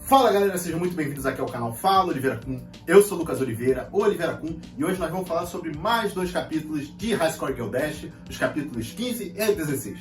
Fala galera, sejam muito bem-vindos aqui ao canal Fala Oliveira Kun. Eu sou o Lucas Oliveira, o Oliveira Kun, e hoje nós vamos falar sobre mais dois capítulos de High Score Girl Dash, os capítulos 15 e 16.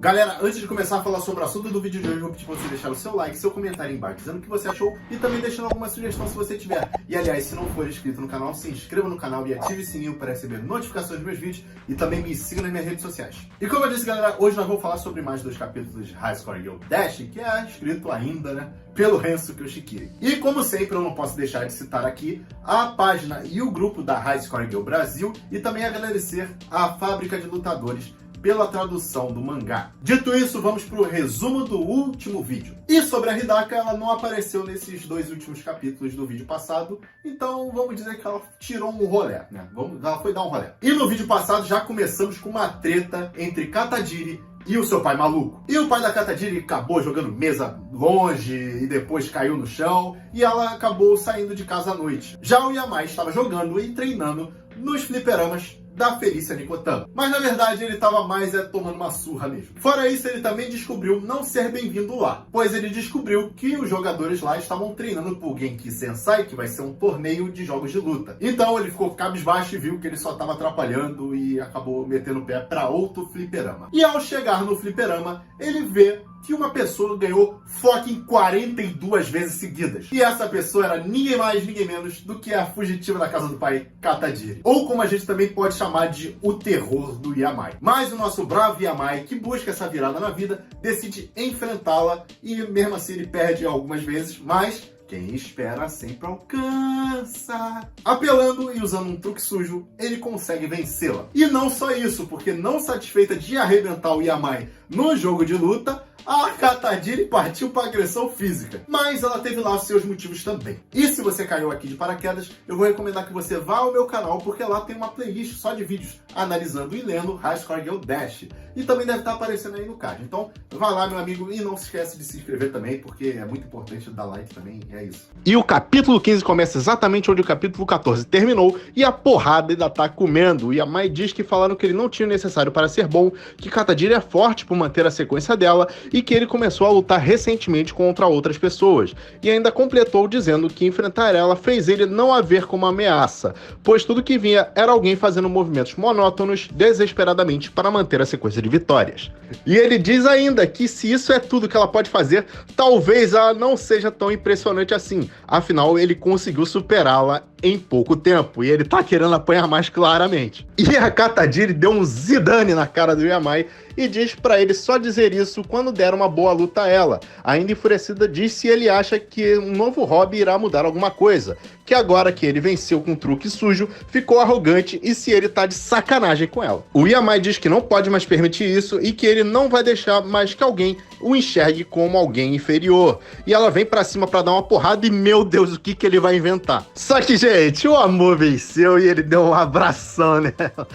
Galera, antes de começar a falar sobre o assunto do vídeo de hoje, eu vou pedir para você deixar o seu like, seu comentário aí embaixo, dizendo o que você achou e também deixando alguma sugestão se você tiver. E aliás, se não for inscrito no canal, se inscreva no canal e ative o sininho para receber notificações dos meus vídeos e também me siga nas minhas redes sociais. E como eu disse, galera, hoje nós vamos falar sobre mais dois capítulos de High Score Girl Dash, que é escrito ainda, né, pelo Renzo Yoshikiri. E como sempre, eu não posso deixar de citar aqui a página e o grupo da High Score Girl Brasil e também agradecer à Fábrica de Lutadores pela tradução do mangá. Dito isso, vamos para o resumo do último vídeo. E sobre a Hidaka, ela não apareceu nesses dois últimos capítulos do vídeo passado, então vamos dizer que ela tirou um rolê, né? Ela foi dar um rolê. E no vídeo passado já começamos com uma treta entre Katajiri e o seu pai maluco. E o pai da Katajiri acabou jogando mesa longe e depois caiu no chão e ela acabou saindo de casa à noite. Já o Yamai estava jogando e treinando nos fliperamas da Felícia Nicotano. Mas na verdade ele estava mais tomando uma surra mesmo. Fora isso, ele também descobriu não ser bem-vindo lá, pois ele descobriu que os jogadores lá estavam treinando por Genki Sensai, que vai ser um torneio de jogos de luta. Então ele ficou cabisbaixo e viu que ele só estava atrapalhando e acabou metendo o pé para outro fliperama. E ao chegar no fliperama, ele vê que uma pessoa ganhou fucking 42 vezes seguidas. E essa pessoa era ninguém mais, ninguém menos do que a fugitiva da casa do pai, Katajiri. Ou como a gente também pode chamar de o terror do Yamai. Mas o nosso bravo Yamai, que busca essa virada na vida, decide enfrentá-la e mesmo assim ele perde algumas vezes, mas quem espera sempre alcança. Apelando e usando um truque sujo, ele consegue vencê-la. E não só isso, porque não satisfeita de arrebentar o Yamai no jogo de luta, a Katajiri partiu para agressão física. Mas ela teve lá os seus motivos também. E se você caiu aqui de paraquedas, eu vou recomendar que você vá ao meu canal, porque lá tem uma playlist só de vídeos analisando e lendo High Score Girl Dash. E também deve estar aparecendo aí no card. Então, vá lá, meu amigo, e não se esquece de se inscrever também, porque é muito importante dar like também, é isso. E o capítulo 15 começa exatamente onde o capítulo 14 terminou, e a porrada ainda tá comendo. O Yamai diz que falaram que ele não tinha o necessário para ser bom, que Katajiri é forte por manter a sequência dela, e que ele começou a lutar recentemente contra outras pessoas. E ainda completou dizendo que enfrentar ela fez ele não a ver como uma ameaça, pois tudo que vinha era alguém fazendo movimentos monótonos desesperadamente para manter a sequência de vitórias. E ele diz ainda que se isso é tudo que ela pode fazer, talvez ela não seja tão impressionante assim. Afinal, ele conseguiu superá-la em pouco tempo, e ele tá querendo apanhar mais claramente. E a Katajiri deu um Zidane na cara do Yamai e diz pra ele só dizer isso quando der uma boa luta a ela. Ainda enfurecida, diz se ele acha que um novo hobby irá mudar alguma coisa, que agora que ele venceu com um truque sujo, ficou arrogante e se ele tá de sacanagem com ela. O Yamai diz que não pode mais permitir isso e que ele não vai deixar mais que alguém o enxergue como alguém inferior. E ela vem pra cima pra dar uma porrada e, meu Deus, o que ele vai inventar? Só que, gente, o amor venceu e ele deu um abração nela.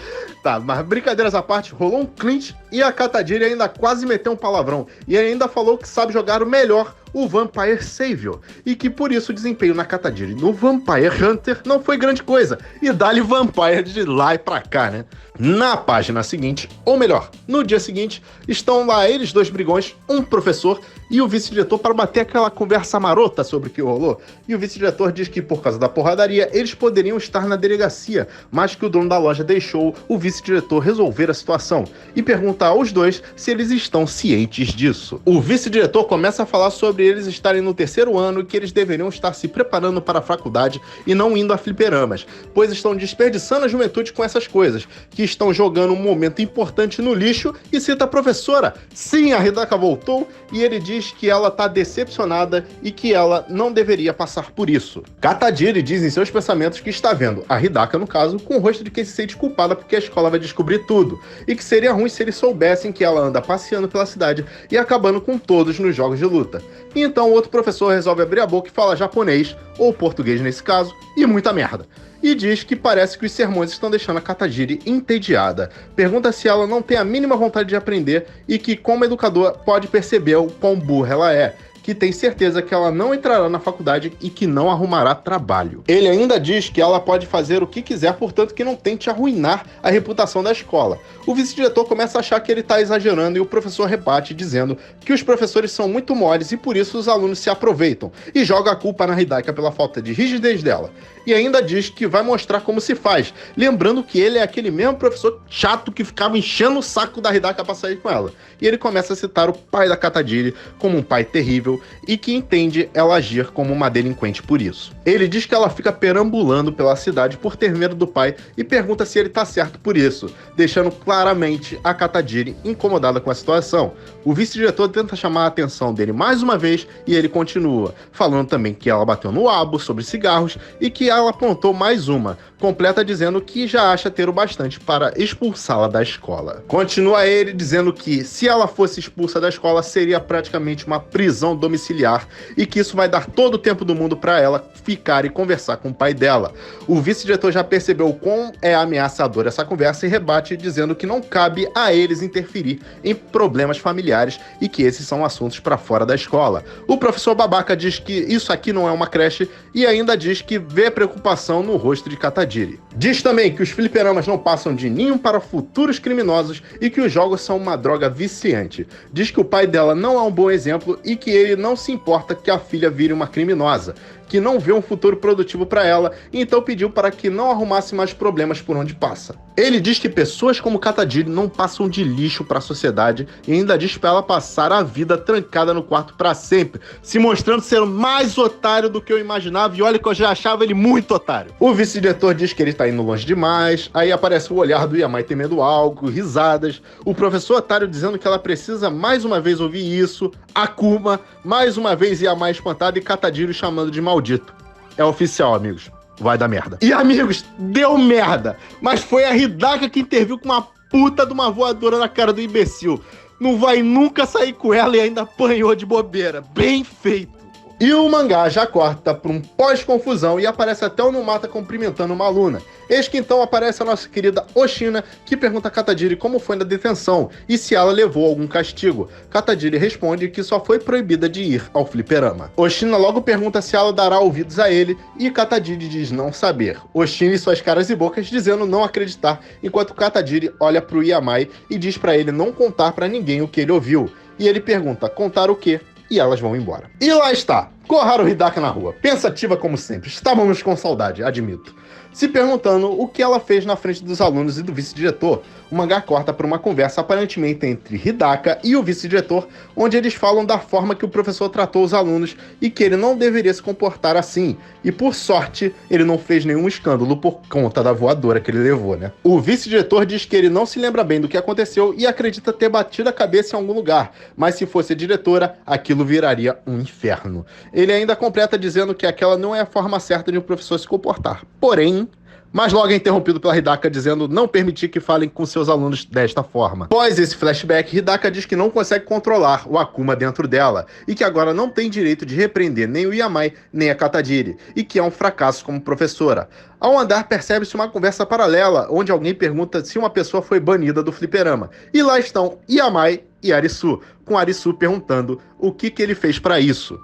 Tá, mas brincadeiras à parte, rolou um clinch e a Katajiri ainda quase meteu um palavrão. E ainda falou que sabe jogar o melhor o Vampire Savior, e que por isso o desempenho na Katajiri no Vampire Hunter não foi grande coisa, e dá-lhe Vampire de lá e pra cá, né? Na página seguinte, ou melhor, no dia seguinte, estão lá eles dois brigões, um professor e o vice-diretor para bater aquela conversa marota sobre o que rolou, e o vice-diretor diz que por causa da porradaria eles poderiam estar na delegacia, mas que o dono da loja deixou o vice-diretor resolver a situação, e pergunta aos dois se eles estão cientes disso. O vice-diretor começa a falar sobre eles estarem no terceiro ano e que eles deveriam estar se preparando para a faculdade e não indo a fliperamas, pois estão desperdiçando a juventude com essas coisas, que estão jogando um momento importante no lixo, e cita a professora. Sim, a Hidaka voltou, e ele diz que ela tá decepcionada e que ela não deveria passar por isso. Katajiri diz em seus pensamentos que está vendo a Hidaka, no caso, com o rosto de quem se sente culpada porque a escola vai descobrir tudo, e que seria ruim se eles soubessem que ela anda passeando pela cidade e acabando com todos nos jogos de luta. E então o outro professor resolve abrir a boca e fala japonês, ou português nesse caso, e muita merda. E diz que parece que os sermões estão deixando a Katajiri entediada. Pergunta se ela não tem a mínima vontade de aprender e que, como educadora, pode perceber o quão burra ela é. que tem certeza que ela não entrará na faculdade e que não arrumará trabalho. Ele ainda diz que ela pode fazer o que quiser, portanto que não tente arruinar a reputação da escola. O vice-diretor começa a achar que ele está exagerando e o professor rebate dizendo que os professores são muito moles e por isso os alunos se aproveitam, e joga a culpa na Hidaka pela falta de rigidez dela. E ainda diz que vai mostrar como se faz, lembrando que ele é aquele mesmo professor chato que ficava enchendo o saco da Hidaka pra sair com ela. E ele começa a citar o pai da Katadiri como um pai terrível e que entende ela agir como uma delinquente por isso. Ele diz que ela fica perambulando pela cidade por ter medo do pai e pergunta se ele tá certo por isso, deixando claramente a Katadiri incomodada com a situação. O vice-diretor tenta chamar a atenção dele mais uma vez e ele continua, falando também que ela bateu no abo sobre cigarros e que ela apontou mais uma, completa dizendo que já acha ter o bastante para expulsá-la da escola. Continua ele dizendo que se ela fosse expulsa da escola seria praticamente uma prisão domiciliar e que isso vai dar todo o tempo do mundo para ela ficar e conversar com o pai dela. O vice-diretor já percebeu quão é ameaçadora essa conversa e rebate dizendo que não cabe a eles interferir em problemas familiares e que esses são assuntos para fora da escola. O professor babaca diz que isso aqui não é uma creche e ainda diz que vê preocupação no rosto de Katadiri. Diz também que os fliperamas não passam de ninho para futuros criminosos e que os jogos são uma droga viciante. Diz que o pai dela não é um bom exemplo e que ele não se importa que a filha vire uma criminosa, que não vê um futuro produtivo para ela, e então pediu para que não arrumasse mais problemas por onde passa. Ele diz que pessoas como Katadiri não passam de lixo para a sociedade e ainda diz para ela passar a vida trancada no quarto para sempre, se mostrando ser mais otário do que eu imaginava, e olha que eu já achava ele muito otário. O vice-diretor diz que ele tá indo longe demais, aí aparece o olhar do Yamai temendo algo, risadas, o professor otário dizendo que ela precisa mais uma vez ouvir isso, Akuma, mais uma vez Yamai espantado e Katadiri chamando de maldito. É oficial, amigos. Vai dar merda. E, amigos, deu merda. Mas foi a Hidaka que interviu com uma puta de uma voadora na cara do imbecil. Não vai nunca sair com ela e ainda apanhou de bobeira. Bem feito. E o mangá já corta para um pós-confusão e aparece até o Numata cumprimentando uma aluna. Eis que então aparece a nossa querida Oshina, que pergunta a Katadiri como foi na detenção e se ela levou algum castigo. Katadiri responde que só foi proibida de ir ao fliperama. Oshina logo pergunta se ela dará ouvidos a ele e Katadiri diz não saber. Oshina e suas caras e bocas dizendo não acreditar, enquanto Katadiri olha pro Yamai e diz para ele não contar para ninguém o que ele ouviu. E ele pergunta, contar o quê? E elas vão embora. E lá está, Koharu Hidaka na rua, pensativa como sempre, estávamos com saudade, admito, se perguntando o que ela fez na frente dos alunos e do vice-diretor. O mangá corta para uma conversa aparentemente entre Hidaka e o vice-diretor, onde eles falam da forma que o professor tratou os alunos e que ele não deveria se comportar assim. E por sorte, ele não fez nenhum escândalo por conta da voadora que ele levou, né? O vice-diretor diz que ele não se lembra bem do que aconteceu e acredita ter batido a cabeça em algum lugar, mas se fosse a diretora, aquilo viraria um inferno. Ele ainda completa dizendo que aquela não é a forma certa de um professor se comportar. Porém, mas logo é interrompido pela Hidaka dizendo não permitir que falem com seus alunos desta forma. Após esse flashback, Hidaka diz que não consegue controlar o Akuma dentro dela e que agora não tem direito de repreender nem o Yamai nem a Katadiri e que é um fracasso como professora. Ao andar, percebe-se uma conversa paralela onde alguém pergunta se uma pessoa foi banida do fliperama. E lá estão Yamai e Arisu, com Arisu perguntando o que ele fez para isso.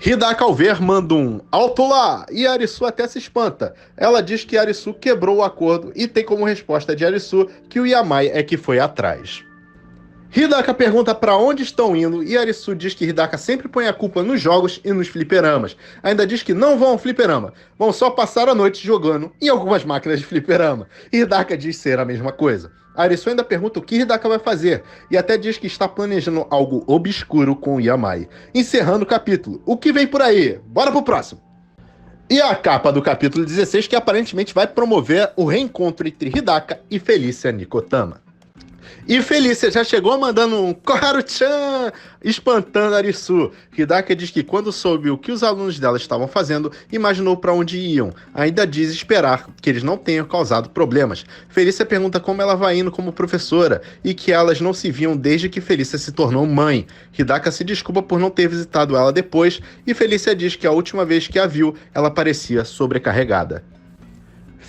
Hidaka, ao ver, manda um alto lá, e Arisu até se espanta. Ela diz que Arisu quebrou o acordo e tem como resposta de Arisu que o Yamai é que foi atrás. Hidaka pergunta para onde estão indo e Arisu diz que Hidaka sempre põe a culpa nos jogos e nos fliperamas. Ainda diz que não vão ao fliperama, vão só passar a noite jogando em algumas máquinas de fliperama. E Hidaka diz ser a mesma coisa. Arisu ainda pergunta o que Hidaka vai fazer e até diz que está planejando algo obscuro com o Yamai. Encerrando o capítulo. O que vem por aí? Bora pro próximo! E a capa do capítulo 16 que aparentemente vai promover o reencontro entre Hidaka e Felícia Nikotama. E Felícia já chegou mandando um Koharu-chan, espantando Arisu. Hidaka diz que quando soube o que os alunos dela estavam fazendo, imaginou para onde iam. Ainda diz esperar que eles não tenham causado problemas. Felícia pergunta como ela vai indo como professora e que elas não se viam desde que Felícia se tornou mãe. Hidaka se desculpa por não ter visitado ela depois e Felícia diz que a última vez que a viu, ela parecia sobrecarregada.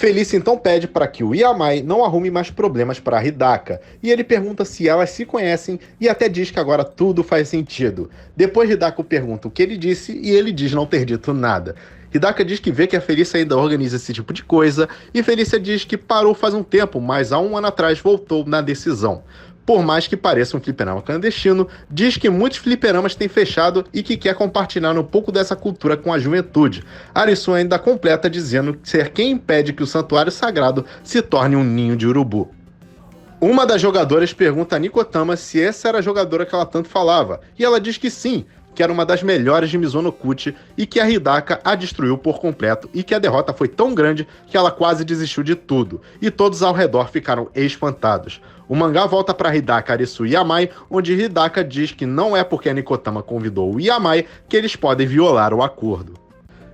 Felícia então pede para que o Yamai não arrume mais problemas para Hidaka, e ele pergunta se elas se conhecem e até diz que agora tudo faz sentido. Depois Hidaka pergunta o que ele disse e ele diz não ter dito nada. Hidaka diz que vê que a Felícia ainda organiza esse tipo de coisa, e Felícia diz que parou faz um tempo, mas há um ano atrás voltou na decisão. Por mais que pareça um fliperama clandestino, diz que muitos fliperamas têm fechado e que quer compartilhar um pouco dessa cultura com a juventude. Arisu ainda completa dizendo ser quem impede que o santuário sagrado se torne um ninho de urubu. Uma das jogadoras pergunta a Nikotama se essa era a jogadora que ela tanto falava, e ela diz que sim, que era uma das melhores de Mizonokuchi e que a Hidaka a destruiu por completo e que a derrota foi tão grande que ela quase desistiu de tudo, e todos ao redor ficaram espantados. O mangá volta para Hidaka, Arisu e Yamai, onde Hidaka diz que não é porque a Nikotama convidou o Yamai que eles podem violar o acordo.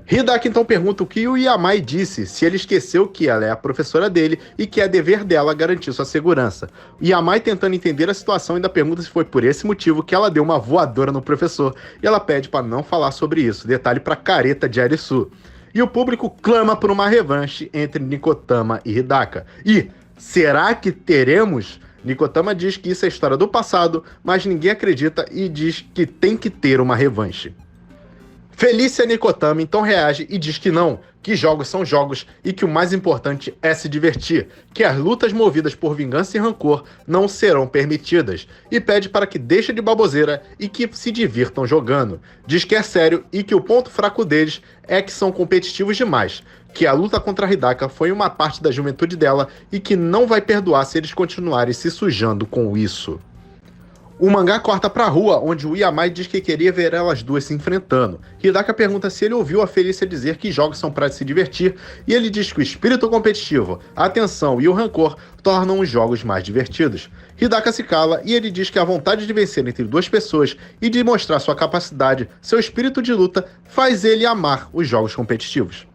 Hidaka então pergunta o que o Yamai disse, se ele esqueceu que ela é a professora dele e que é dever dela garantir sua segurança. O Yamai, tentando entender a situação, ainda pergunta se foi por esse motivo que ela deu uma voadora no professor, e ela pede para não falar sobre isso, detalhe para careta de Arisu. E o público clama por uma revanche entre Nikotama e Hidaka. E será que teremos? Nikotama diz que isso é história do passado, mas ninguém acredita e diz que tem que ter uma revanche. Felícia Nikotama então reage e diz que não, que jogos são jogos e que o mais importante é se divertir, que as lutas movidas por vingança e rancor não serão permitidas, e pede para que deixe de baboseira e que se divirtam jogando. Diz que é sério e que o ponto fraco deles é que são competitivos demais, que a luta contra a Hidaka foi uma parte da juventude dela e que não vai perdoar se eles continuarem se sujando com isso. O mangá corta pra rua, onde o Yamai diz que queria ver elas duas se enfrentando. Hidaka pergunta se ele ouviu a Felícia dizer que jogos são para se divertir, e ele diz que o espírito competitivo, a tensão e o rancor tornam os jogos mais divertidos. Hidaka se cala e ele diz que a vontade de vencer entre duas pessoas e de mostrar sua capacidade, seu espírito de luta, faz ele amar os jogos competitivos.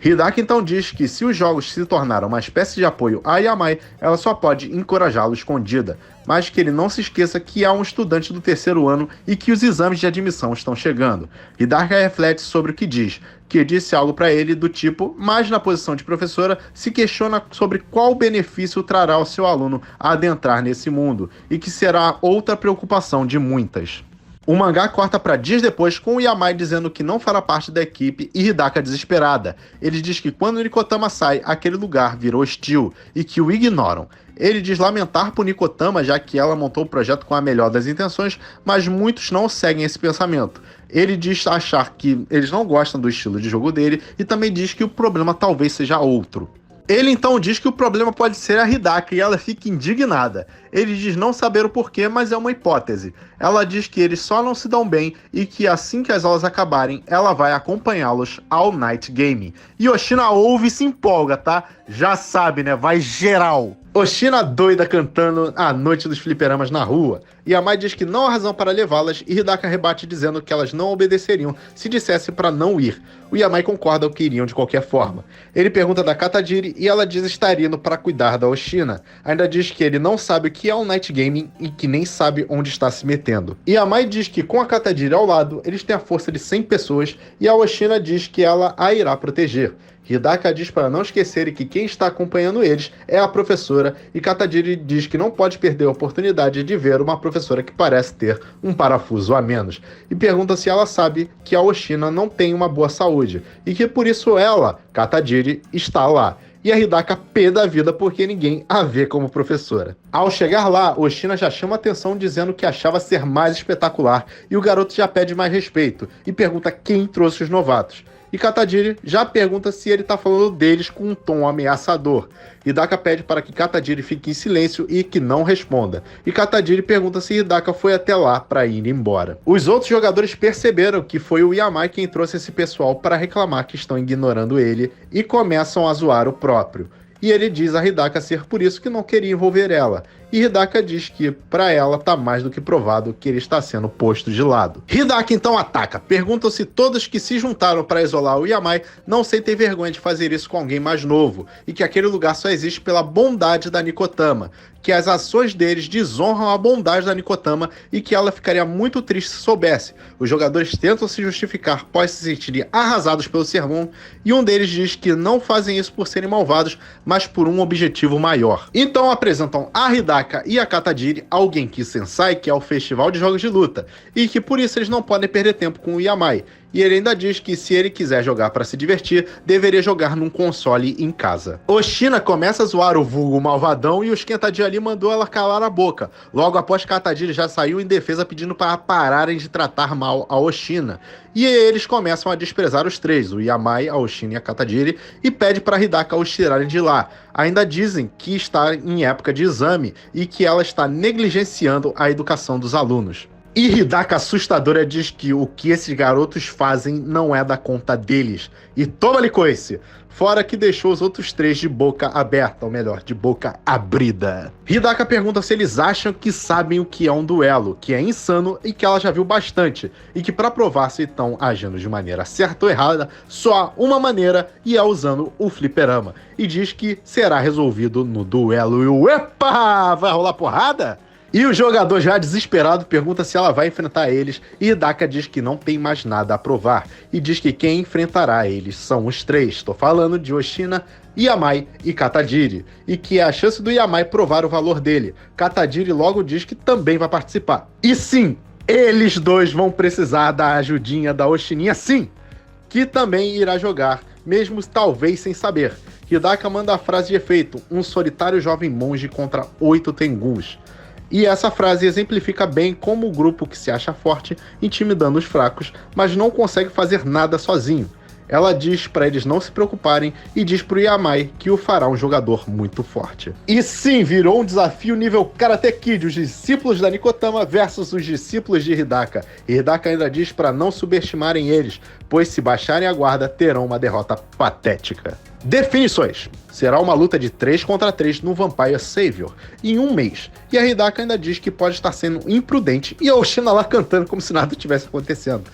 Hidaka então diz que se os jogos se tornaram uma espécie de apoio a Yamai, ela só pode encorajá-lo escondida, mas que ele não se esqueça que há um estudante do terceiro ano e que os exames de admissão estão chegando. Hidaka reflete sobre o que diz, que disse algo para ele do tipo, mas na posição de professora, se questiona sobre qual benefício trará ao seu aluno a adentrar nesse mundo, e que será outra preocupação de muitas. O mangá corta para dias depois com o Yamai dizendo que não fará parte da equipe e Hidaka desesperada. Ele diz que quando Nikotama sai, aquele lugar virou hostil e que o ignoram. Ele diz lamentar por Nikotama, já que ela montou o projeto com a melhor das intenções, mas muitos não seguem esse pensamento. Ele diz achar que eles não gostam do estilo de jogo dele e também diz que o problema talvez seja outro. Ele então diz que o problema pode ser a Hidaka e ela fica indignada. Ele diz não saber o porquê, mas é uma hipótese. Ela diz que eles só não se dão bem e que assim que as aulas acabarem, ela vai acompanhá-los ao Night Game. E Oshina ouve e se empolga, tá? Já sabe, né? Vai geral. Oshina doida cantando a noite dos fliperamas na rua. Yamai diz que não há razão para levá-las e Hidaka rebate dizendo que elas não obedeceriam se dissesse para não ir. O Yamai concorda que iriam de qualquer forma. Ele pergunta da Katajiri e ela diz estar indo para cuidar da Oshina. Ainda diz que ele não sabe o que é um Night Gaming e que nem sabe onde está se metendo. Yamai diz que com a Katajiri ao lado, eles têm a força de 100 pessoas e a Oshina diz que ela a irá proteger. Hidaka diz para não esquecerem que quem está acompanhando eles é a professora e Katajiri diz que não pode perder a oportunidade de ver uma professora que parece ter um parafuso a menos e pergunta se ela sabe que a Oshina não tem uma boa saúde e que por isso ela, Katajiri, está lá. E a Hidaka pé da vida porque ninguém a vê como professora. Ao chegar lá, Oshina já chama atenção dizendo que achava ser mais espetacular e o garoto já pede mais respeito e pergunta quem trouxe os novatos. E Katajiri já pergunta se ele está falando deles com um tom ameaçador. Hidaka pede para que Katajiri fique em silêncio e que não responda. E Katajiri pergunta se Hidaka foi até lá para ir embora. Os outros jogadores perceberam que foi o Yamai quem trouxe esse pessoal para reclamar que estão ignorando ele e começam a zoar o próprio. E ele diz a Hidaka ser por isso que não queria envolver ela. e Hidaka diz que, pra ela, tá mais do que provado que ele está sendo posto de lado. Hidaka então ataca, perguntam se todos que se juntaram para isolar o Yamai não sentem vergonha de fazer isso com alguém mais novo, e que aquele lugar só existe pela bondade da Nikotama, que as ações deles desonram a bondade da Nikotama e que ela ficaria muito triste se soubesse. Os jogadores tentam se justificar após se sentirem arrasados pelo sermão, e um deles diz que não fazem isso por serem malvados, mas por um objetivo maior. Então apresentam a Hidaka e a Katajiri ao Genki Sensai, que é o festival de jogos de luta, e que por isso eles não podem perder tempo com o Yamai. E ele ainda diz que se ele quiser jogar para se divertir, deveria jogar num console em casa. Oshina começa a zoar o vulgo malvadão e o esquentadinho ali mandou ela calar a boca. Logo após, Katajiri já saiu em defesa pedindo para pararem de tratar mal a Oshina. E eles começam a desprezar os três, o Yamai, a Oshina e a Katajiri, e pede para Hidaka os tirarem de lá. Ainda dizem que está em época de exame e que ela está negligenciando a educação dos alunos. E Hidaka assustadora diz que o que esses garotos fazem não é da conta deles. E toma-lhe coice! Fora que deixou os outros três de boca aberta, ou melhor, de boca abrida. Hidaka pergunta se eles acham que sabem o que é um duelo, que é insano e que ela já viu bastante, e que para provar se estão agindo de maneira certa ou errada, só há uma maneira e é usando o fliperama. E diz que será resolvido no duelo. E o epa! Vai rolar porrada? E o jogador já desesperado pergunta se ela vai enfrentar eles, e Hidaka diz que não tem mais nada a provar, e diz que quem enfrentará eles são os três. Estou falando de Oshina, Yamai e Katajiri, e que é a chance do Yamai provar o valor dele. Katajiri logo diz que também vai participar. E sim, eles dois vão precisar da ajudinha da Oshininha, sim, que também irá jogar, mesmo talvez sem saber. Hidaka manda a frase de efeito, um solitário jovem monge contra 8 tengus. E essa frase exemplifica bem como o grupo que se acha forte, intimidando os fracos, mas não consegue fazer nada sozinho. Ela diz para eles não se preocuparem e diz pro Yamai que o fará um jogador muito forte. E sim, virou um desafio nível Karate Kid, os discípulos da Nikotama versus os discípulos de Hidaka. E Hidaka ainda diz para não subestimarem eles, pois se baixarem a guarda terão uma derrota patética. Definições. Será uma luta de 3 contra 3 no Vampire Savior, em um mês. E a Hidaka ainda diz que pode estar sendo imprudente, e a Oshina lá cantando como se nada tivesse acontecendo.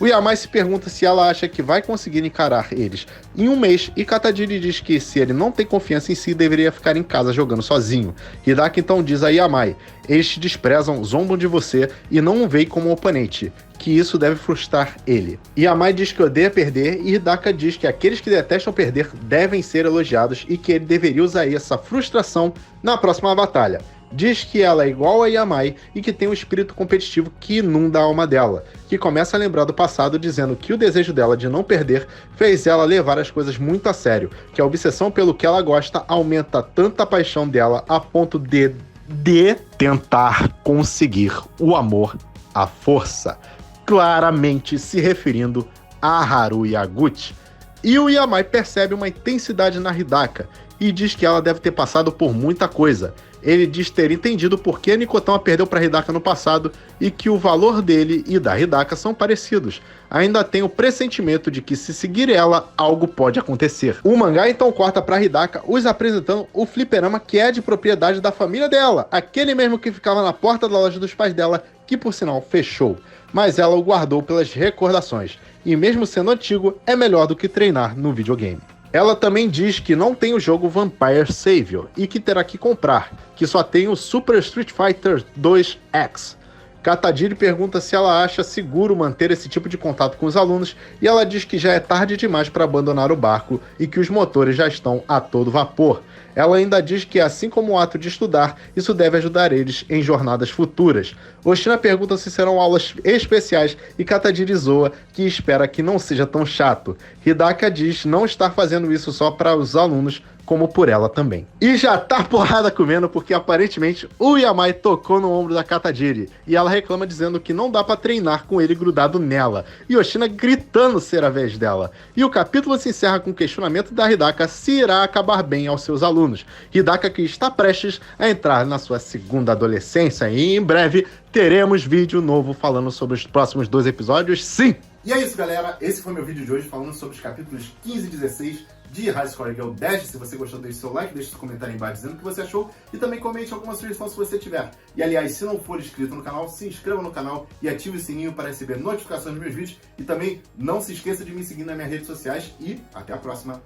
O Yamai se pergunta se ela acha que vai conseguir encarar eles em um mês, e Katajiri diz que se ele não tem confiança em si, deveria ficar em casa jogando sozinho. Hidaka então diz a Yamai, eles te desprezam, zombam de você e não o veem como oponente, que isso deve frustrar ele. Yamai diz que odeia perder e Hidaka diz que aqueles que detestam perder devem ser elogiados e que ele deveria usar essa frustração na próxima batalha. Diz que ela é igual a Yamai e que tem um espírito competitivo que inunda a alma dela, que começa a lembrar do passado dizendo que o desejo dela de não perder fez ela levar as coisas muito a sério, que a obsessão pelo que ela gosta aumenta tanta paixão dela a ponto de tentar conseguir o amor à força, claramente se referindo a Haru Yaguchi. E o Yamai percebe uma intensidade na Hidaka e diz que ela deve ter passado por muita coisa. Ele diz ter entendido por que a Nikotama perdeu para Hidaka no passado e que o valor dele e da Hidaka são parecidos. Ainda tem o pressentimento de que se seguir ela, algo pode acontecer. O mangá então corta para Hidaka, os apresentando o fliperama que é de propriedade da família dela, aquele mesmo que ficava na porta da loja dos pais dela, que por sinal fechou. Mas ela o guardou pelas recordações, e mesmo sendo antigo, é melhor do que treinar no videogame. Ela também diz que não tem o jogo Vampire Savior e que terá que comprar, que só tem o Super Street Fighter 2 X. Katajiri pergunta se ela acha seguro manter esse tipo de contato com os alunos e ela diz que já é tarde demais para abandonar o barco e que os motores já estão a todo vapor. Ela ainda diz que, assim como o ato de estudar, isso deve ajudar eles em jornadas futuras. Oshina pergunta se serão aulas especiais e Katajiri zoa que espera que não seja tão chato. Hidaka diz não estar fazendo isso só para os alunos, como por ela também. E já tá porrada comendo porque aparentemente o Yamai tocou no ombro da Katajiri e ela reclama dizendo que não dá pra treinar com ele grudado nela e Oshina gritando ser a vez dela. E o capítulo se encerra com o questionamento da Hidaka se irá acabar bem aos seus alunos. Hidaka que está prestes a entrar na sua segunda adolescência e em breve teremos vídeo novo falando sobre os próximos 2 episódios, sim! E é isso, galera. Esse foi meu vídeo de hoje falando sobre os capítulos 15 e 16 de High Score Girl Dash. Se você gostou, deixe seu like, deixe seu comentário aí embaixo dizendo o que você achou e também comente alguma sugestão se você tiver. E aliás, se não for inscrito no canal, se inscreva no canal e ative o sininho para receber notificações dos meus vídeos. E também não se esqueça de me seguir nas minhas redes sociais e até a próxima.